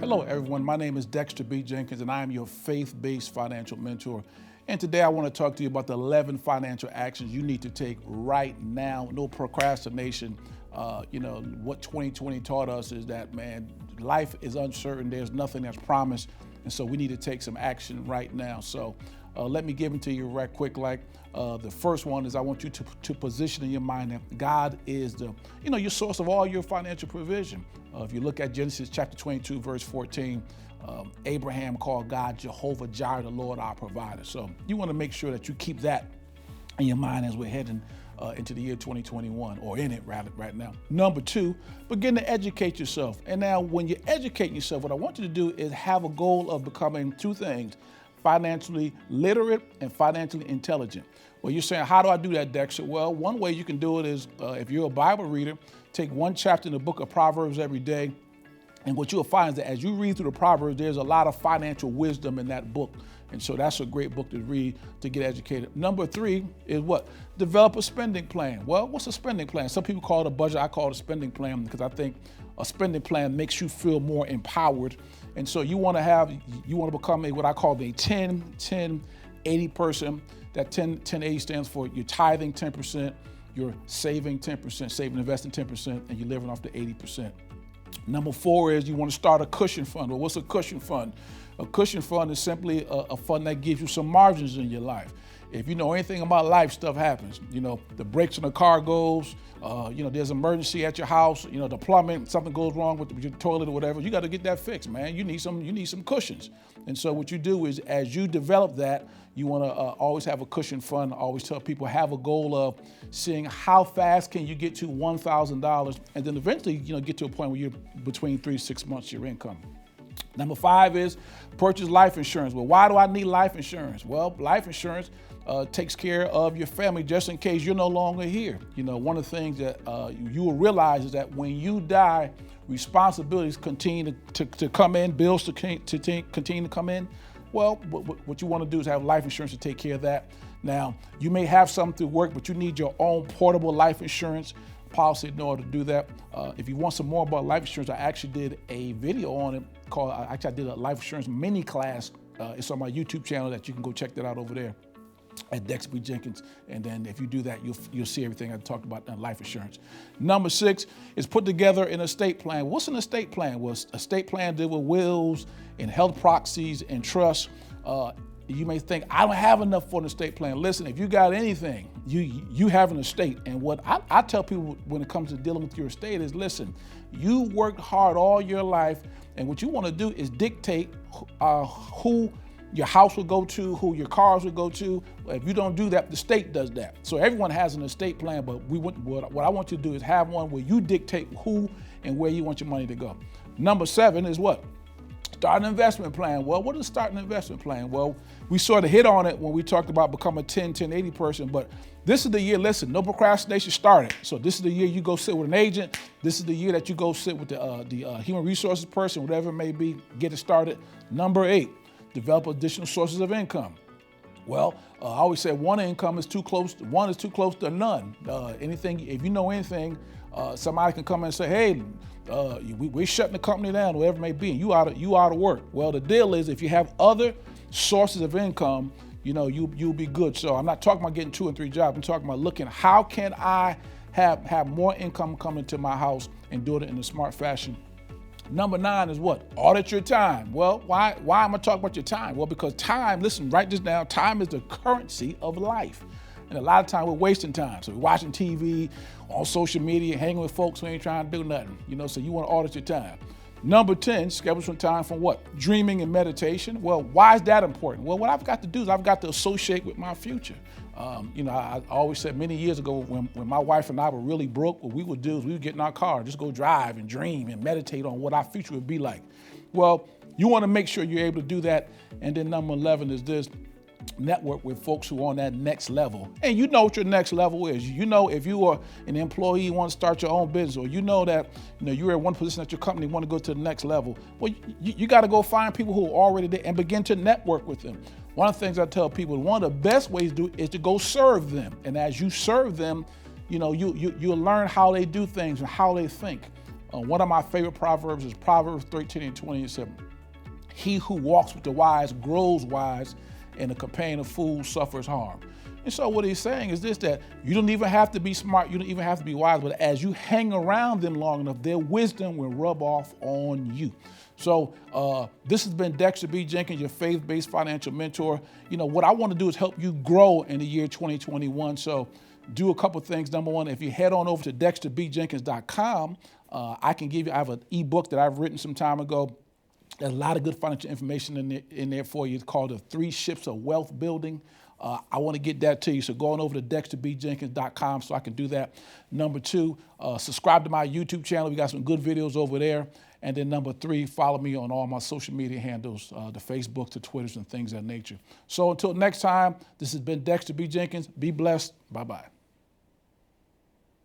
Hello, everyone. My name is Dexter B. Jenkins, and I am your faith-based financial mentor. And today I want to talk to you about the 11 financial actions you need to take right now. No procrastination. What 2020 taught us is that, man, life is uncertain. There's nothing that's promised. And so we need to take some action right now. So let me give them to you right quick. The first one is I want you to position in your mind that God is your source of all your financial provision. If you look at Genesis chapter 22, verse 14, Abraham called God Jehovah Jireh, the Lord our provider. So you want to make sure that you keep that in your mind as we're heading into the year 2021, or in it rather right now. Number two, begin to educate yourself. And now when you're educating yourself, what I want you to do is have a goal of becoming two things: financially literate and financially intelligent. Well, you're saying, how do I do that, Dexter? Well, one way you can do it is if you're a Bible reader, take one chapter in the book of Proverbs every day. And what you'll find is that as you read through the Proverbs, there's a lot of financial wisdom in that book. And so that's a great book to read to get educated. Number three is what? Develop a spending plan. Well, what's a spending plan? Some people call it a budget. I call it a spending plan because I think a spending plan makes you feel more empowered. And so you want to become what I call a 10-10-80 person. That 10-80 stands for you're tithing 10%, you're saving 10%, saving, investing 10%, and you're living off the 80%. Number four is you want to start a cushion fund. Well, what's a cushion fund? A cushion fund is simply a fund that gives you some margins in your life. If you know anything about life, stuff happens. The brakes on the car goes, there's an emergency at your house, the plumbing, something goes wrong with your toilet or whatever. You got to get that fixed, man. You need some cushions. And so what you do is as you develop that, you want to always have a cushion fund. I always tell people have a goal of seeing how fast can you get to $1,000, and then eventually, get to a point where you're between 3 to 6 months your income. Number five is purchase life insurance. Well, why do I need life insurance? Well, life insurance takes care of your family just in case you're no longer here. One of the things that you will realize is that when you die, responsibilities continue to come in, bills to continue to come in. Well, what you want to do is have life insurance to take care of that. Now, you may have some through work, but you need your own portable life insurance policy in order to do that. If you want some more about life insurance, I actually did a video on it I did a life insurance mini class. It's on my YouTube channel that you can go check that out over there at Dexter B. Jenkins. And then if you do that, you'll see everything I talked about in life insurance. Number six is put together an estate plan. What's an estate plan? Well, estate plan deals with wills and health proxies and trusts. You may think, I don't have enough for an estate plan. Listen, if you got anything, you have an estate. And what I tell people when it comes to dealing with your estate is, listen, you worked hard all your life, and what you want to do is dictate who your house will go to, who your cars will go to. If you don't do that, the state does that. So everyone has an estate plan, but what I want you to do is have one where you dictate who and where you want your money to go. Number seven is what? Start an investment plan. Well, what is start an investment plan? Well, we sort of hit on it when we talked about becoming a 10-10-80 person, but this is the year, listen, no procrastination started. So this is the year you go sit with an agent. This is the year that you go sit with the human resources person, whatever it may be, get it started. Number 8, develop additional sources of income. Well, I always say one is too close to none. If you know anything, somebody can come in and say, hey, we're shutting the company down, whatever it may be, and you out of work. Well, the deal is if you have other sources of income, you'll be good. So I'm not talking about getting 2 and 3 jobs. I'm talking about looking, how can I have more income coming to my house and do it in a smart fashion. Number 9 is what? Audit your time. Well, why am I talking about your time? Well, because time, listen, write this down, time is the currency of life. And a lot of time we're wasting time. So we're watching TV, on social media, hanging with folks who ain't trying to do nothing. So you want to audit your time. Number 10, schedule some time for what? Dreaming and meditation. Well, why is that important? Well, what I've got to do is I've got to associate with my future. I always said many years ago when my wife and I were really broke, what we would do is we would get in our car, just go drive and dream and meditate on what our future would be like. Well, you want to make sure you're able to do that. And then number 11 is this: network with folks who are on that next level. And you know what your next level is. If you are an employee, you want to start your own business, or that you're at one position at your company, want to go to the next level. Well, you got to go find people who are already there and begin to network with them. One of the things I tell people, one of the best ways to do it is to go serve them. And as you serve them, you'll learn how they do things and how they think. One of my favorite proverbs is Proverbs 13:27. He who walks with the wise grows wise, and the companion of fools suffers harm. And so what he's saying is this, that you don't even have to be smart, you don't even have to be wise, but as you hang around them long enough, their wisdom will rub off on you. So this has been Dexter B. Jenkins, your faith-based financial mentor. You know, what I want to do is help you grow in the year 2021. So do a couple things. Number one, if you head on over to dexterbjenkins.com, I have an ebook that I've written some time ago. There's a lot of good financial information in there for you. It's called The 3 Ships of Wealth Building. I want to get that to you, so go on over to dexterbjenkins.com so I can do that. Number 2, subscribe to my YouTube channel. We got some good videos over there. And then number 3, follow me on all my social media handles, the Facebook, the Twitters, and things of that nature. So until next time, this has been Dexter B. Jenkins. Be blessed. Bye-bye.